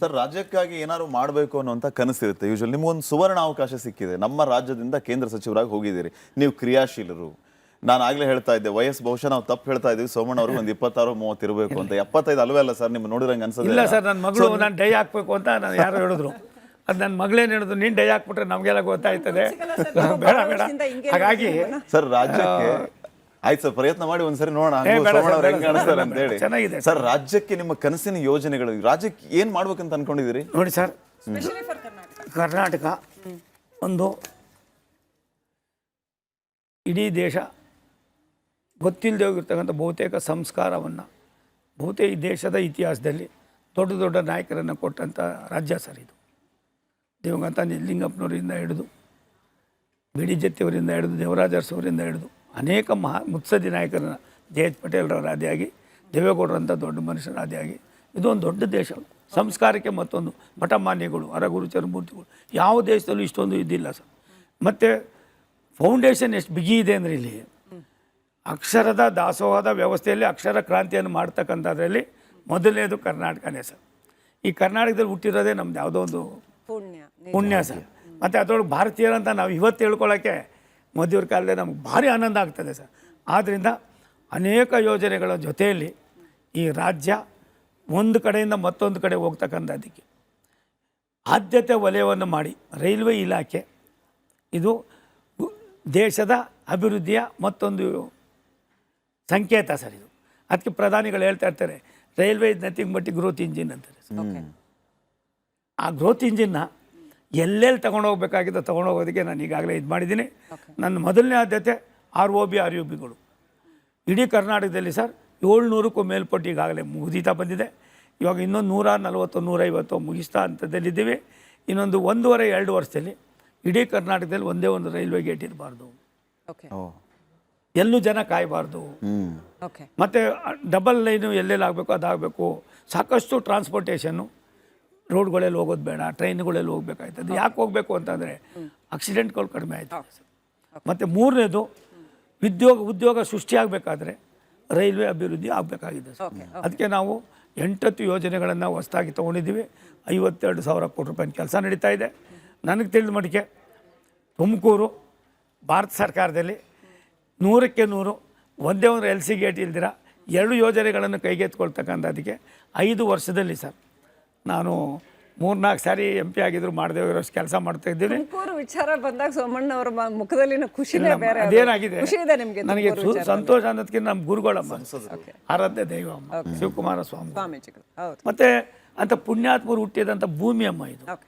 Sir, ರಾಜ್ಯಕ್ಕಾಗಿ ಏನಾದ್ರು ಮಾಡಬೇಕು ಅನ್ನೋಂಥ ಕನಸಿರುತ್ತೆ. ಯೂಶುವಲಿ ನಿಮ್ಗೊಂದು ಸುವರ್ಣ ಅವಕಾಶ ಸಿಕ್ಕಿದೆ, ನಮ್ಮ ರಾಜ್ಯದಿಂದ ಕೇಂದ್ರ ಸಚಿವರಾಗಿ ಹೋಗಿದ್ದೀರಿ, ನೀವು ಕ್ರಿಯಾಶೀಲರು. ನಾನು ಆಗ್ಲೇ ಹೇಳ್ತಾ ಇದ್ದೆ, ವಯಸ್ಸು ಬಹುಶಃ ನಾವು ತಪ್ಪು ಹೇಳ್ತಾ ಇದ್ದೀವಿ, ಸೋಮಣ್ಣ ಅವ್ರಿಗೆ ಒಂದು 26-30 ಇರಬೇಕು ಅಂತ. 75 ಅಲ್ವೇ ಅಲ್ಲ ಸರ್? ನಿಮ್ಮ ನೋಡಿರಂಗೆ ಅನ್ಸೋದಿಲ್ಲ. ಇಲ್ಲ ಸರ್, ನನ್ನ ಮಗಳು ನಾನು ಡೈ ಹಾಕ್ಬೇಕು ಅಂತ ನಾನು ಯಾರು ಹೇಳಿದ್ರು, ಅದು ನನ್ನ ಮಗಳೇನು ಹೇಳಿದ್ರು, ನೀನು ಡೈ ಹಾಕ್ಬಿಟ್ರೆ ನಮಗೆಲ್ಲ ಗೊತ್ತಾಯ್ತದೆ, ಬೇಡ ಬೇಡ. ಹಾಗಾಗಿ ಸರ್, ರಾಜ್ಯಕ್ಕೆ ಆಯ್ತು ಸರ್, ಪ್ರಯತ್ನ ಮಾಡಿ ಒಂದ್ಸರಿ ನೋಡೋಣ ಸೋಮಣ್ಣ ಅವ್ರು ಹೆಂಗ್ ಕಾಣಿಸ್ತಾರೆ ಅಂತ ಹೇಳಿ. ಚೆನ್ನಾಗಿದೆ ಸರ್, ರಾಜ್ಯಕ್ಕೆ ನಿಮ್ಮ ಕನಸಿನ ಯೋಜನೆಗಳು, ರಾಜ್ಯಕ್ಕೆ ಏನ್ ಮಾಡ್ಬೇಕಂತ ಅನ್ಕೊಂಡಿದ್ದೀರಿ? ನೋಡಿ ಸರ್, ಕರ್ನಾಟಕ ಒಂದು ಇಡೀ ದೇಶ ಗೊತ್ತಿಲ್ಲದೆ ಹೋಗಿರ್ತಕ್ಕಂಥ ಬಹುತೇಕ ಸಂಸ್ಕಾರವನ್ನು, ಬಹುತೇಕ ಈ ದೇಶದ ಇತಿಹಾಸದಲ್ಲಿ ದೊಡ್ಡ ದೊಡ್ಡ ನಾಯಕರನ್ನು ಕೊಟ್ಟಂಥ ರಾಜ್ಯ ಸರ್ ಇದು. ದಿವಂಗತ ನಿಜಲಿಂಗಪ್ಪನವರಿಂದ ಹಿಡಿದು, ಬಿ ಡಿ ಜತ್ತಿಯವರಿಂದ ಹಿಡಿದು, ದೇವರಾಜ ಅರಸವರಿಂದ ಹಿಡಿದು ಅನೇಕ ಮುತ್ಸದ್ದಿ ನಾಯಕರನ್ನ, ಜೆ ಎಚ್ ಪಟೇಲ್ರವರ ಆದಿಯಾಗಿ, ದೇವೇಗೌಡರಂಥ ದೊಡ್ಡ ಮನುಷ್ಯರ ಆದಿಯಾಗಿ, ಇದೊಂದು ದೊಡ್ಡ ದೇಶ. ಸಂಸ್ಕಾರಕ್ಕೆ ಮತ್ತೊಂದು ಮಠಮಾನ್ಯಗಳು, ಅರಗುರು ಚರಮೂರ್ತಿಗಳು ಯಾವ ದೇಶದಲ್ಲೂ ಇಷ್ಟೊಂದು ಇದ್ದಿಲ್ಲ ಸರ್. ಮತ್ತು ಫೌಂಡೇಶನ್ ಎಷ್ಟು ಬಿಗಿ ಇದೆ ಅಂದರೆ ಇಲ್ಲಿ ಅಕ್ಷರದ ದಾಸೋಹದ ವ್ಯವಸ್ಥೆಯಲ್ಲಿ ಅಕ್ಷರ ಕ್ರಾಂತಿಯನ್ನು ಮಾಡ್ತಕ್ಕಂಥದ್ರಲ್ಲಿ ಮೊದಲನೇದು ಕರ್ನಾಟಕನೇ ಸರ್. ಈ ಕರ್ನಾಟಕದಲ್ಲಿ ಹುಟ್ಟಿರೋದೇ ನಮ್ದು ಯಾವುದೋ ಒಂದು ಪುಣ್ಯ ಸರ್. ಮತ್ತು ಅದರೊಳಗೆ ಭಾರತೀಯರಂತ ನಾವು ಇವತ್ತು ಹೇಳ್ಕೊಳ್ಳೋಕ್ಕೆ ಮೋದಿಯವ್ರ ಕಾಲದಲ್ಲಿ ನಮ್ಗೆ ಭಾರಿ ಆನಂದ ಆಗ್ತದೆ ಸರ್. ಆದ್ದರಿಂದ ಅನೇಕ ಯೋಜನೆಗಳ ಜೊತೆಯಲ್ಲಿ ಈ ರಾಜ್ಯ ಒಂದು ಕಡೆಯಿಂದ ಮತ್ತೊಂದು ಕಡೆ ಹೋಗ್ತಕ್ಕಂಥದ್ದಕ್ಕೆ ಆದ್ಯತೆ ವಲಯವನ್ನು ಮಾಡಿ, ರೈಲ್ವೆ ಇಲಾಖೆ ಇದು ದೇಶದ ಅಭಿವೃದ್ಧಿಯ ಮತ್ತೊಂದು ಸಂಕೇತ ಸರ್ ಇದು. ಅದಕ್ಕೆ ಪ್ರಧಾನಿಗಳು ಹೇಳ್ತಾ ಇರ್ತಾರೆ, railway is nothing but growth engine ಅಂತಾರೆ ಸರ್. ಆ ಗ್ರೋತ್ ಇಂಜಿನ್ನ ಎಲ್ಲೆಲ್ಲಿ ತೊಗೊಂಡೋಗ್ಬೇಕಾಗಿದ್ದು ತೊಗೊಂಡೋಗೋದಕ್ಕೆ ನಾನು ಈಗಾಗಲೇ ಇದು ಮಾಡಿದ್ದೀನಿ. ನನ್ನ ಮೊದಲನೇ ಆದ್ಯತೆ ROB RUBಗಳು ಇಡೀ ಕರ್ನಾಟಕದಲ್ಲಿ ಸರ್ 700ಕ್ಕೂ ಮೇಲ್ಪಟ್ಟು ಈಗಾಗಲೇ ಮುಗಿದೀತಾ ಬಂದಿದೆ. ಇವಾಗ ಇನ್ನೊಂದು 140 150 ಮುಗಿಸ್ತಾ ಹಂತದಲ್ಲಿದ್ದೀವಿ. ಇನ್ನೊಂದು 1.5-2 ವರ್ಷದಲ್ಲಿ ಇಡೀ ಕರ್ನಾಟಕದಲ್ಲಿ ಒಂದೇ ಒಂದು ರೈಲ್ವೆ ಗೇಟ್ ಇರಬಾರ್ದು, ಎಲ್ಲೂ ಜನ ಕಾಯಬಾರ್ದು. ಮತ್ತು ಡಬಲ್ ಲೈನು ಎಲ್ಲೆಲ್ಲಿ ಆಗಬೇಕು ಅದಾಗಬೇಕು. ಸಾಕಷ್ಟು ಟ್ರಾನ್ಸ್ಪೋರ್ಟೇಷನ್ನು, ರೋಡ್ಗಳಲ್ಲಿ ಹೋಗೋದು ಬೇಡ, ಟ್ರೈನ್ಗಳಲ್ಲಿ ಹೋಗ್ಬೇಕಾಯ್ತದೆ. ಯಾಕೆ ಹೋಗಬೇಕು ಅಂತಂದರೆ ಆಕ್ಸಿಡೆಂಟ್ಗಳು ಕಡಿಮೆ ಆಯ್ತದೆ ಸರ್. ಮತ್ತು ಮೂರನೇದು ಉದ್ಯೋಗ ಸೃಷ್ಟಿಯಾಗಬೇಕಾದ್ರೆ ರೈಲ್ವೆ ಅಭಿವೃದ್ಧಿ ಆಗಬೇಕಾಗಿದೆ ಸರ್. ಅದಕ್ಕೆ ನಾವು 8 ಯೋಜನೆಗಳನ್ನು ಹೊಸದಾಗಿ ತೊಗೊಂಡಿದ್ದೀವಿ. 52,000 ಕೋಟಿ ರೂಪಾಯಿನ ಕೆಲಸ ನಡೀತಾ ಇದೆ. ನನಗೆ ತಿಳಿದ ಮಟ್ಟಿಗೆ ತುಮಕೂರು ಭಾರತ ಸರ್ಕಾರದಲ್ಲಿ 100ಕ್ಕೆ 100 ಒಂದೇ ಒಂದು LC ಗೇಟ್ ಇಲ್ದಿರ 2 ಯೋಜನೆಗಳನ್ನು ಕೈಗೆತ್ಕೊಳ್ತಕ್ಕಂಥದ್ದಕ್ಕೆ 5 ವರ್ಷದಲ್ಲಿ ಸರ್ ನಾನು 3-4 ಸಾರಿ MP ಆಗಿದ್ರು ಮಾಡದೇ ಇರೋಷ್ಟು ಕೆಲಸ ಮಾಡ್ತಾ ಇದ್ದೀನಿ. ವಿಚಾರ ಬಂದಾಗ ಸೋಮಣ್ಣ ಅವರ ಮುಖದಲ್ಲಿನ ಖುಷಿನೇ ಬೇರೆ. ಅದೇನಾಗಿದೆ ನಿಮಗೆ ನನಗೆ ಸಂತೋಷ ಅನ್ನೋದಕ್ಕಿಂತ ನಮ್ಮ ಗುರುಗಳಮ್ಮ, ಆರಾಧ್ಯ ದೈವಮ್ಮ ಶಿವಕುಮಾರ ಸ್ವಾಮಿ, ಮತ್ತು ಅಂಥ ಪುಣ್ಯಾತ್ಮರು ಹುಟ್ಟಿದಂಥ ಭೂಮಿ ಅಮ್ಮ ಇದು.